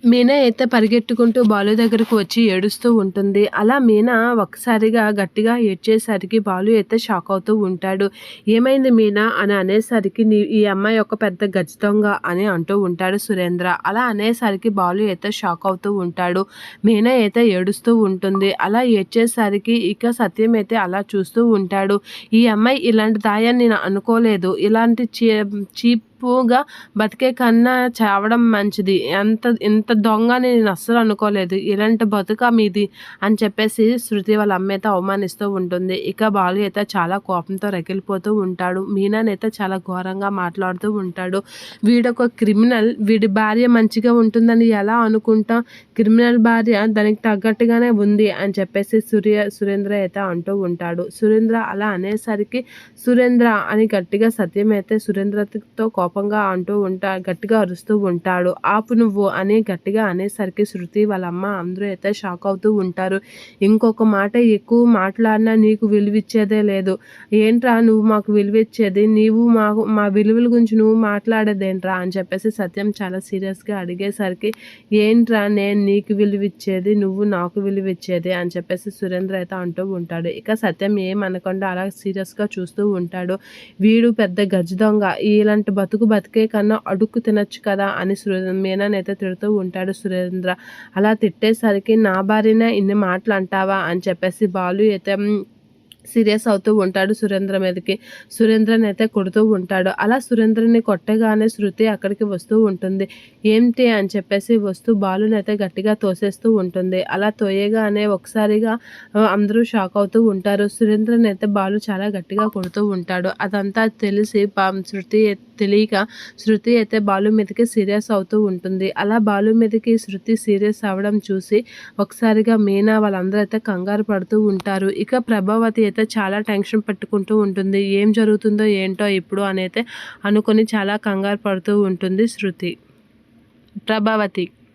మీనా అయితే పరిగెట్టుకుంటూ బాలు దగ్గరకు వచ్చి ఏడుస్తూ ఉంటుంది. అలా మీనా ఒక్కసారిగా గట్టిగా ఏడ్చేసరికి బాలు అయితే షాక్ అవుతూ ఉంటాడు. "ఏమైంది మీనా" అని అనేసరికి ఈ అమ్మాయి ఒక పెద్ద గజ దొంగ అని అంటూ ఉంటాడు సురేంద్ర. అలా అనేసరికి బాలు అయితే షాక్ అవుతూ ఉంటాడు. మీనా అయితే ఏడుస్తూ ఉంటుంది. అలా ఏడ్చేసరికి ఇక సత్యం అయితే అలా చూస్తూ ఉంటాడు. ఈ అమ్మాయి ఇలాంటి దాయని నేను అనుకోలేదు. ఇలాంటి చీప్‌గా బతికే కన్నా చావడం మంచిది. ఇంత దొంగ అని నేను అస్సలు అనుకోలేదు. ఇలాంటి బతుకా మీది అని చెప్పేసి శృతి వాళ్ళ అమ్మైతే అవమానిస్తూ ఉంటుంది. ఇక బాలు అయితే చాలా కోపంతో రగిలిపోతూ ఉంటాడు. మీనానైతే చాలా ఘోరంగా మాట్లాడుతూ ఉంటాడు. వీడొక క్రిమినల్, వీడి భార్య మంచిగా ఉంటుందని ఎలా అనుకుంటాం? క్రిమినల్ భార్య దానికి తగ్గట్టుగానే ఉంది అని చెప్పేసి సురేంద్ర అయితే అంటూ ఉంటాడు. సురేంద్ర అలా అనేసరికి సురేంద్ర అని గట్టిగా సత్యం అయితే సురేంద్రతో కోపంగా గట్టిగా అరుస్తూ ఉంటాడు. ఆపు నువ్వు అని గట్టిగా అనేసరికి శృతి వాళ్ళ అమ్మ అందరూ అయితే షాక్ అవుతూ ఉంటారు. ఇంకొక మాట ఎక్కువ మాట్లాడినా నీకు విలువిచ్చేదే లేదు. ఏంట్రా నువ్వు మాకు విలువిచ్చేది? నీవు మా విలువల గురించి నువ్వు మాట్లాడేదేంట్రా అని చెప్పేసి సత్యం చాలా సీరియస్గా అడిగేసరికి ఏంట్రా నేను నీకు విలువిచ్చేది, నువ్వు నాకు విలువిచ్చేది అని చెప్పేసి సురేంద్ర అయితే అంటూ ఉంటాడు. ఇక సత్యం ఏమనకుండా అలా సీరియస్గా చూస్తూ ఉంటాడు. వీడు పెద్ద గజ దొంగ, ఇలాంటి బతుకు బతికే కన్నా అడుక్కు తినొచ్చు కదా అని మీనానైతే తిడుతూ ఉంటాడు సురేంద్ర. అలా తిట్టేసరికి నా భార్యనే ఇన్ని మాటలు అంటావా అని చెప్పేసి బాలు అయితే సీరియస్ అవుతూ ఉంటాడు సురేంద్ర మీదకి. సురేంద్రని అయితే కొడుతూ ఉంటాడు. అలా సురేంద్రని కొట్టగానే శృతి అక్కడికి వస్తూ ఉంటుంది. ఏంటి అని చెప్పేసి వస్తూ బాలుని అయితే గట్టిగా తోసేస్తూ ఉంటుంది. అలా తోయగానే ఒకసారిగా అందరూ షాక్ అవుతూ ఉంటారు. సురేంద్రని అయితే బాలు చాలా గట్టిగా కొడుతూ ఉంటాడు. అదంతా తెలిసి తెలియక శృతి అయితే బాలు మీదకి సీరియస్ అవుతూ ఉంటుంది. అలా బాలు మీదకి శృతి సీరియస్ అవ్వడం చూసి ఒకసారిగా మీనా వాళ్ళందరూ అయితే కంగారు పడుతూ ఉంటారు. ఇక ప్రభావతి అయితే చాలా టెన్షన్ పట్టుకుంటూ ఉంటుంది. ఏం జరుగుతుందో ఏంటో ఇప్పుడు అని అయితే అనుకొని చాలా కంగారు పడుతూ ఉంటుంది ప్రభావతి.